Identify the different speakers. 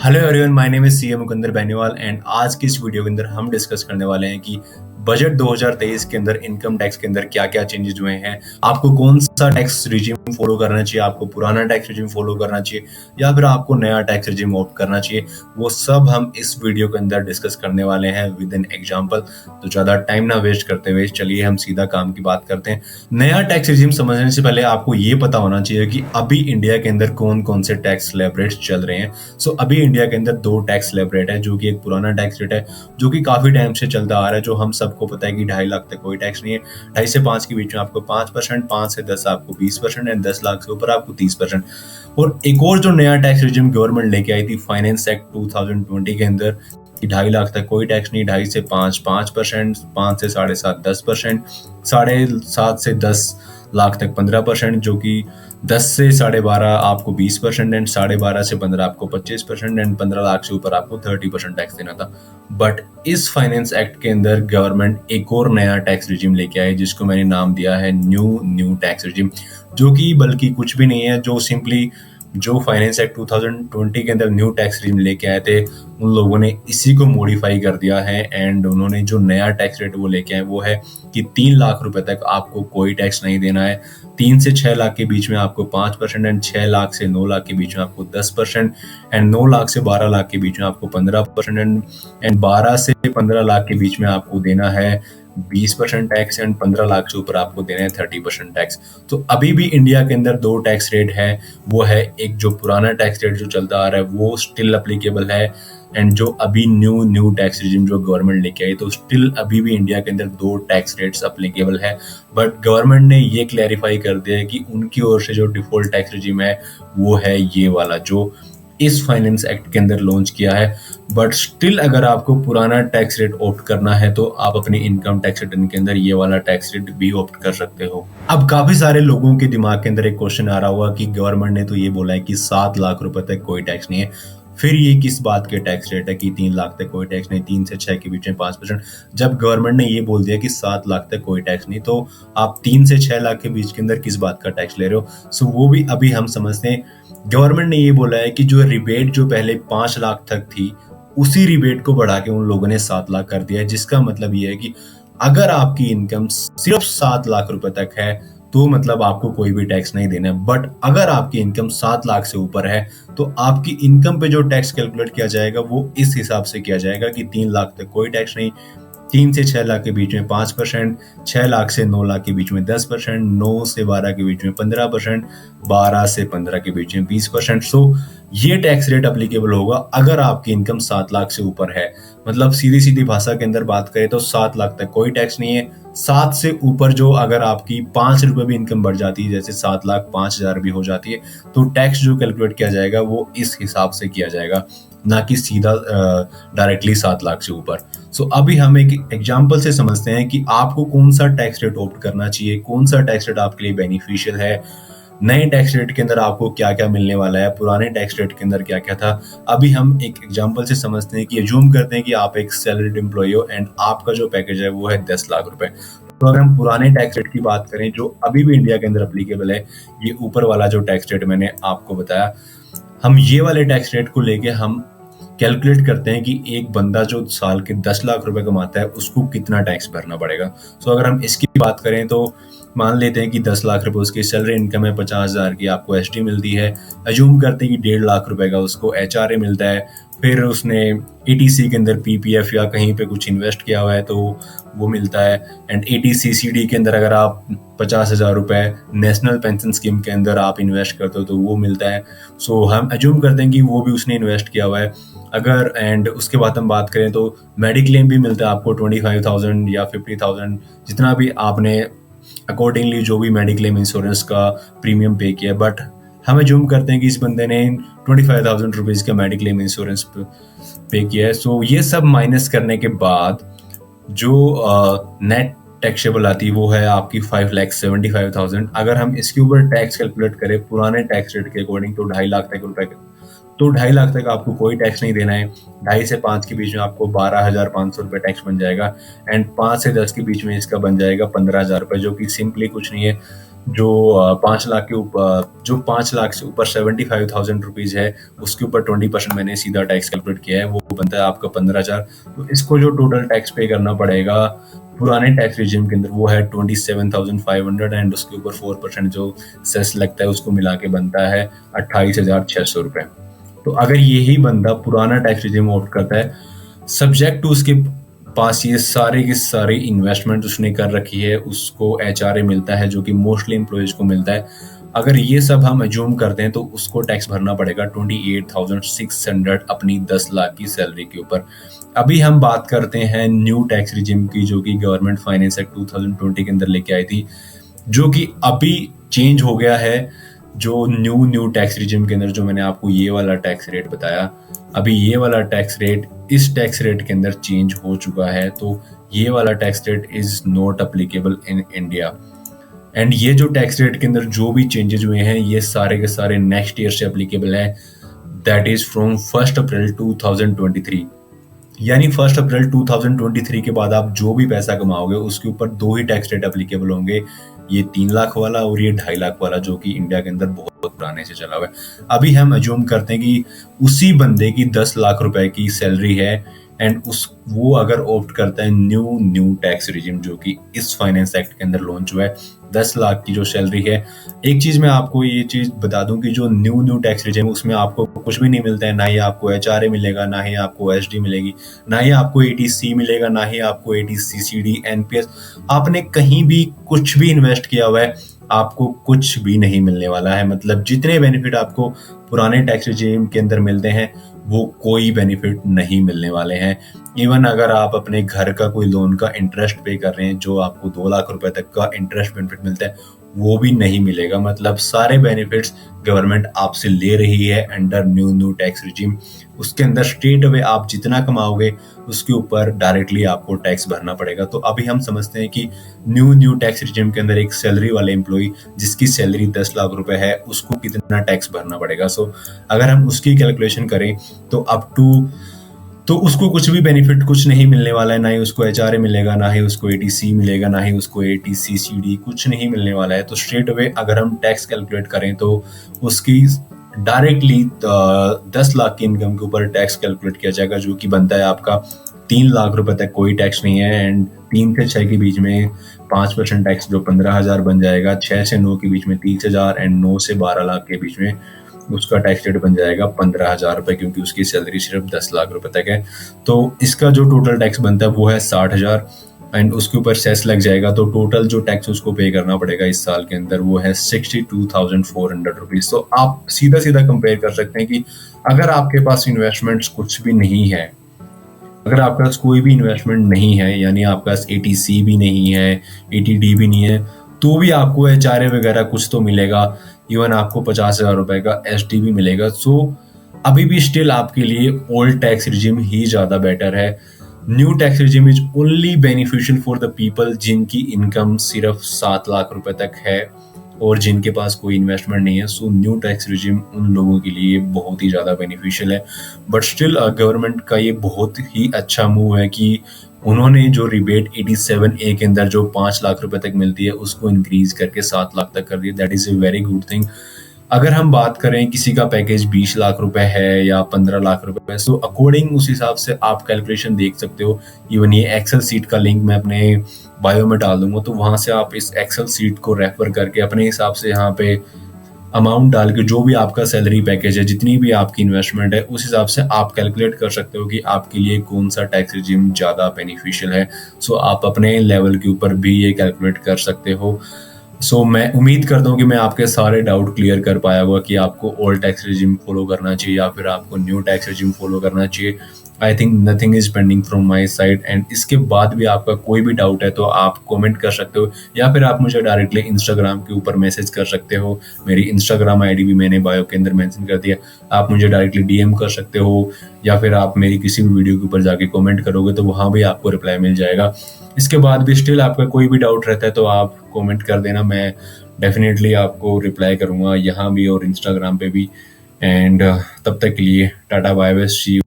Speaker 1: Hello everyone, my name is CM Mukandar Beniwal and आज की इस वीडियो के अंदर हम डिस्कस करने वाले हैं कि बजट 2023 के अंदर इनकम टैक्स के अंदर क्या क्या चेंजेस हुए हैं। आपको कौन सा टैक्स रिजीम फॉलो करना चाहिए, आपको पुराना टैक्स रिजीम फॉलो करना चाहिए या फिर आपको नया टैक्स रिजीम ऑप्ट करना चाहिए, वो सब हम इस वीडियो के अंदर डिस्कस करने वाले हैं विद एन एग्जाम्पल। तो ज्यादा टाइम ना वेस्ट करते हुए चलिए हम सीधा काम की बात करते हैं। नया टैक्स रिजीम समझने से पहले आपको ये पता होना चाहिए कि अभी इंडिया के अंदर कौन कौन से टैक्स स्लैब रेट्स चल रहे हैं। सो अभी इंडिया के अंदर दो टैक्स स्लैब रेट है, जो कि एक पुराना टैक्स रेट है जो कि काफी टाइम से चलता आ रहा है, जो हम सबको पता है कि 2.5 लाख तक कोई टैक्स नहीं है। 2.5 से 5 के बीच में आपको 5%, 5 से 10 आपको 20% एंड 10 लाख से ऊपर आपको 30%। और एक और जो नया टैक्स रिजिम गवर्नमेंट लेके आई थी फाइनेंस एक्ट 2020 के अंदर कि 2.5 लाख तक कोई टैक्स नहीं, 2.5 से 5 5%, 5 से 7.5 10%, 7.5 से 10 लाख तक 15%, जो कि 10 से 12.5 आपको 20% एंड 12.5 से 15 आपको 25% एंड 15 लाख से ऊपर आपको 30% टैक्स देना था। बट इस फाइनेंस एक्ट के अंदर गवर्नमेंट एक और नया टैक्स रिजिम लेके आए जिसको मैंने नाम दिया है न्यू टैक्स रिजिम, जो कि बल्कि कुछ भी नहीं है, जो सिंपली जो फाइनेंस एक्ट 2020 के अंदर न्यू टैक्स रिजिम लेके आए थे उन लोगों ने इसी को मॉडिफाई कर दिया है। एंड उन्होंने जो नया टैक्स रेट वो लेके आए वो है कि 3 लाख रुपए तक आपको कोई टैक्स नहीं देना है। 3 से 6 लाख के बीच में आपको 5% एंड 6 लाख से 9 लाख के बीच में आपको 10% एंड 9 लाख से 12 लाख के बीच में आपको 15% एंड 12 से 15 लाख के बीच में आपको देना है 20% टैक्स एंड 15 लाख से ऊपर आपको देना है 30% टैक्स। तो अभी भी इंडिया के अंदर दो टैक्स रेट है, वो है एक जो पुराना टैक्स रेट जो चलता आ रहा है वो स्टिल अप्लीकेबल है एंड जो अभी न्यू टैक्स रिजिम जो गवर्नमेंट लेके आई तो स्टिल अभी भी इंडिया के अंदर दो टैक्स रेट्स अप्लीकेबल है। बट गवर्नमेंट ने ये क्लैरिफाई कर दिया है कि उनकी ओर से जो डिफॉल्ट टैक्स रिजिम है वो है ये वाला जो इस फाइनेंस एक्ट के अंदर लॉन्च किया है। बट स्टिल अगर आपको पुराना टैक्स रेट ऑप्ट करना है तो आप अपनी इनकम टैक्स रिटर्न के अंदर ये वाला टैक्स रेट भी ऑप्ट कर सकते हो। अब काफी सारे लोगों के दिमाग के अंदर एक क्वेश्चन आ रहा होगा कि गवर्नमेंट ने तो ये बोला है कि 7 लाख रुपए तक कोई टैक्स नहीं है, फिर ये किस बात के टैक्स रेट है कि 3 लाख तक कोई टैक्स नहीं, 3 से 6 के बीच में 5%। जब गवर्नमेंट ने ये बोल दिया कि 7 लाख तक कोई टैक्स नहीं, तो आप 3 से 6 लाख के बीच के अंदर किस बात का टैक्स ले रहे हो। सो वो भी अभी हम समझते हैं। गवर्नमेंट ने ये बोला है कि जो रिबेट जो पहले 5 लाख तक थी उसी रिबेट को बढ़ा के उन लोगों ने 7 लाख कर दिया है, जिसका मतलब ये है कि अगर आपकी इनकम सिर्फ 7 लाख रुपए तक है तो मतलब आपको कोई भी टैक्स नहीं देना है। बट अगर आपकी इनकम 7 लाख से ऊपर है तो आपकी इनकम पे जो टैक्स कैलकुलेट किया जाएगा वो इस हिसाब से किया जाएगा कि 3 लाख तक कोई टैक्स नहीं, 3 से 6 लाख के बीच में 5%, 6 लाख से 9 लाख के बीच में 10%, 9 से 12 के बीच में 15%, 12 से 15 के बीच में 20%। सो ये टैक्स रेट अप्लीकेबल होगा अगर आपकी इनकम 7 लाख से ऊपर है। मतलब सीधी सीधी भाषा के अंदर बात करें तो 7 लाख तक कोई टैक्स नहीं है। 7 से ऊपर जो अगर आपकी 5 रुपए भी इनकम बढ़ जाती है, जैसे 7,05,000 भी हो जाती है, तो टैक्स जो कैलकुलेट किया जाएगा वो इस हिसाब से किया जाएगा, ना कि सीधा डायरेक्टली 7 लाख से ऊपर। सो अभी हम एक एग्जांपल से समझते हैं कि आपको कौन सा टैक्स रेट ऑप्ट करना चाहिए, कौन सा टैक्स रेट आपके लिए बेनिफिशियल है, नए टैक्स रेट के अंदर आपको क्या क्या मिलने वाला है, पुराने टैक्स रेट के अंदर क्या क्या था। अभी हम एक एग्जांपल से समझते हैं कि अज्यूम करते हैं कि आप एक सैलरीड एम्प्लॉय हो एंड आपका जो पैकेज है वो है 10 लाख रुपए। तो अगर हम पुराने टैक्स रेट की बात करें जो अभी भी इंडिया के अंदर अप्लीकेबल है, ये ऊपर वाला जो टैक्स रेट मैंने आपको बताया, हम ये वाले टैक्स रेट को लेके हम कैलकुलेट करते हैं कि एक बंदा जो साल के 10 लाख रुपए कमाता है उसको कितना टैक्स भरना पड़ेगा। सो अगर हम इसकी बात करें तो मान लेते हैं कि 10 लाख रुपए उसकी सैलरी इनकम है, 50,000 की आपको एसटी मिलती है। अज्यूम करते हैं कि 1.5 लाख रुपए का उसको एचआरए मिलता है, फिर उसने एटीसी के अंदर पीपीएफ या कहीं पे कुछ इन्वेस्ट किया हुआ है तो वो मिलता है। एंड एटीसीसीडी के अंदर अगर आप 50,000 रुपए नेशनल पेंशन स्कीम के अंदर आप इन्वेस्ट करते हो तो वो मिलता है। सो हम अज्यूम करते हैं कि वो भी उसने इन्वेस्ट किया हुआ है। अगर एंड उसके बाद हम बात करें तो मेडिक्लेम भी मिलता है आपको 25,000 या 50,000, जितना भी आपने अकॉर्डिंगली जो भी मेडिक्लेम इंश्योरेंस का प्रीमियम पे किया। बट हम अज्यूम करते हैं कि इस बंदे ने 25,000 रुपीज का मेडिक्लेम इंश्योरेंस पे किया है। सो ये सब माइनस करने के बाद जो नेट टैक्सेबल आती है वो है आपकी 5,75,000। अगर हम इसके ऊपर टैक्स कैलकुलेट करें पुराने टैक्स रेट के अकॉर्डिंग तो 2.5 लाख तक रुपए, तो 2.5 लाख तक आपको कोई टैक्स नहीं देना है। 2.5 से 5 के बीच में आपको 12,500 रुपए टैक्स बन जाएगा एंड 5 से 10 के बीच में इसका बन जाएगा 15,000 रुपए, जो कि सिंपली कुछ नहीं है, जो 5 लाख के ऊपर, जो 5 लाख से ऊपर 75,000 रुपीज है, उसके ऊपर 20% मैंने सीधा टैक्स कैलकुलेट किया है, वो बनता है आपका 15,000। तो इसको जो टोटल टैक्स पे करना पड़ेगा पुराने टैक्स रिजिम के अंदर, वो है 27,500, एंड उसके ऊपर 4% जो सेस लगता है उसको मिला के बनता है 28,600 रुपए। तो अगर यही बंदा पुराना टैक्स रिजिम ऑप्ट करता है, सब्जेक्ट टू उसके पास ये सारे के सारे इन्वेस्टमेंट उसने कर रखी है, उसको एचआरए मिलता है जो कि मोस्टली एम्प्लॉयज को मिलता है, अगर ये सब हम अज्यूम करते हैं तो उसको टैक्स भरना पड़ेगा 28,600 अपनी 10 लाख की सैलरी के ऊपर। अभी हम बात करते हैं न्यू टैक्स रिजिम की, जो कि गवर्नमेंट फाइनेंस एक्ट 2020 के अंदर लेके आई थी, जो कि अभी चेंज हो गया है। जो न्यू टैक्स रिजिम के अंदर जो मैंने आपको ये वाला टैक्स रेट बताया, अभी ये वाला टैक्स रेट इस टैक्स रेट के अंदर चेंज हो चुका है, तो ये वाला tax rate is not applicable in India. And ये जो टैक्स रेट के अंदर जो भी चेंजेस हुए हैं, ये सारे के सारे नेक्स्ट ईयर से अप्लीकेबल है, दैट इज फ्रॉम 1 अप्रैल 2023। यानी 1 अप्रैल 2023 के बाद आप जो भी पैसा कमाओगे उसके ऊपर दो ही टैक्स रेट अप्लीकेबल होंगे, ये 3 लाख वाला और ये 2.5 लाख वाला, जो कि इंडिया के अंदर बहुत पुराने से चला हुआ है। अभी हम अज्यूम करते हैं कि उसी बंदे की 10 लाख रुपए की सैलरी है, एंड वो अगर ऑप्ट करता है न्यू टैक्स रिजिम, जो कि इस फाइनेंस एक्ट के अंदर लॉन्च हुआ है, 10 लाख की जो सैलरी है। एक चीज मैं आपको ये चीज बता दूं कि जो न्यू टैक्स रिजिम, उसमें आपको कुछ भी नहीं मिलता है, ना ही आपको एचआरए मिलेगा, ना ही आपको एसडी मिलेगी, ना ही आपको एटीसी मिलेगा, ना ही आपको एटीसीसीडी एनपीएस। आपने कहीं भी कुछ भी इन्वेस्ट किया हुआ है, आपको कुछ भी नहीं मिलने वाला है। मतलब जितने बेनिफिट आपको पुराने टैक्स रिजीम के अंदर मिलते हैं, वो कोई बेनिफिट नहीं मिलने वाले हैं। इवन अगर आप अपने घर का कोई लोन का इंटरेस्ट पे कर रहे हैं, जो आपको 2 लाख रुपए तक का इंटरेस्ट बेनिफिट मिलता है, वो भी नहीं मिलेगा। मतलब सारे बेनिफिट्स गवर्नमेंट आपसे ले रही है अंडर न्यू टैक्स रिजीम। उसके अंदर स्ट्रेट अवे आप जितना कमाओगे उसके ऊपर डायरेक्टली आपको टैक्स भरना पड़ेगा। तो अभी हम समझते हैं कि न्यू टैक्स रिजीम के अंदर एक सैलरी वाले एम्प्लॉय जिसकी सैलरी 10 लाख रुपए है, उसको कितना टैक्स भरना पड़ेगा। सो अगर हम उसकी कैलकुलेशन करें तो तो उसको कुछ भी बेनिफिट कुछ नहीं मिलने वाला है, ना ही उसको एचआरए मिलेगा, ना ही उसको एटीसी मिलेगा, ना ही उसको एटीसीसीडी, कुछ नहीं मिलने वाला है। तो स्ट्रेट अवे अगर हम टैक्स कैलकुलेट करें तो उसकी डायरेक्टली 10 लाख की इनकम के ऊपर टैक्स कैलकुलेट किया जाएगा, जो कि बनता है आपका 3 लाख रुपए तक कोई टैक्स नहीं है, एंड 3 से 6 के बीच में 5% टैक्स जो 15,000 बन जाएगा, 6 से 9 के बीच में 30,000, एंड 9 से 12 लाख के बीच में उसका टैक्स रेट बन जाएगा 15,000 रुपए, क्योंकि उसकी सैलरी सिर्फ 10 लाख रुपए तक है। तो इसका जो टोटल टैक्स बनता है वो है 60,000, एंड उसके ऊपर सेस लग जाएगा। तो टोटल जो टैक्स उसको पे करना पड़ेगा इस साल के अंदर वो है 62,400 रुपीज। तो आप सीधा सीधा कंपेयर कर सकते हैं कि अगर आपके पास इन्वेस्टमेंट्स कुछ भी नहीं है, अगर आपके पास कोई भी इन्वेस्टमेंट नहीं है, यानी आपके पास एटीसी भी नहीं है, एटीडी भी नहीं है, तो भी आपको एचआरए वगैरह कुछ तो मिलेगा। इवन आपको 50,000 रुपए का एसडी भी मिलेगा। सो अभी भी स्टिल आपके लिए ओल्ड टैक्स रिजिम ही ज्यादा बेटर है। New tax regime is only beneficial for the people जिनकी इनकम सिर्फ 7 लाख रुपए तक है और जिनके पास कोई इन्वेस्टमेंट नहीं है। सो न्यू टैक्स रिजिम उन लोगों के लिए बहुत ही ज़्यादा बेनिफिशियल है। बट स्टिल गवर्नमेंट का ये बहुत ही अच्छा मूव है कि उन्होंने जो रिबेट 87A के अंदर जो 5 लाख रुपए तक मिलती है उसको इंक्रीज करके 7 लाख तक कर दिया। That is a very good thing. अगर हम बात करें किसी का पैकेज 20 लाख रुपए है या 15 लाख रुपए है, सो अकॉर्डिंग उस हिसाब से आप कैलकुलेशन देख सकते हो। इवन ये एक्सेल सीट का लिंक मैं अपने बायो में डाल दूंगा, तो वहां से आप इस एक्सेल सीट को रेफर करके अपने हिसाब से यहाँ पे अमाउंट डाल के जो भी आपका सैलरी पैकेज है, जितनी भी आपकी इन्वेस्टमेंट है, उस हिसाब से आप कैलकुलेट कर सकते हो कि आपके लिए कौन सा टैक्स रिजिम ज़्यादा बेनिफिशियल है। सो आप अपने लेवल के ऊपर भी ये कैलकुलेट कर सकते हो। सो मैं उम्मीद करता हूँ कि मैं आपके सारे डाउट क्लियर कर पाया हुआ कि आपको ओल्ड टैक्स रिजिम फॉलो करना चाहिए या फिर आपको न्यू टैक्स रिजिम फॉलो करना चाहिए। I think nothing is pending from my side, and इसके बाद भी आपका कोई भी डाउट है तो आप कमेंट कर सकते हो या फिर आप मुझे डायरेक्टली इंस्टाग्राम के ऊपर मैसेज कर सकते हो। मेरी इंस्टाग्राम आईडी भी मैंने बायो के अंदर मेंशन कर दिया, आप मुझे डायरेक्टली डीएम कर सकते हो या फिर आप मेरी किसी भी वीडियो के ऊपर जाके कमेंट करोगे तो वहाँ भी आपको रिप्लाई मिल जाएगा। इसके बाद भी स्टिल आपका कोई भी डाउट रहता है तो आप कमेंट कर देना, मैं डेफिनेटली आपको रिप्लाई करूँगा यहाँ भी और इंस्टाग्राम पे भी। एंड तब तक के लिए tata bye bye, see you.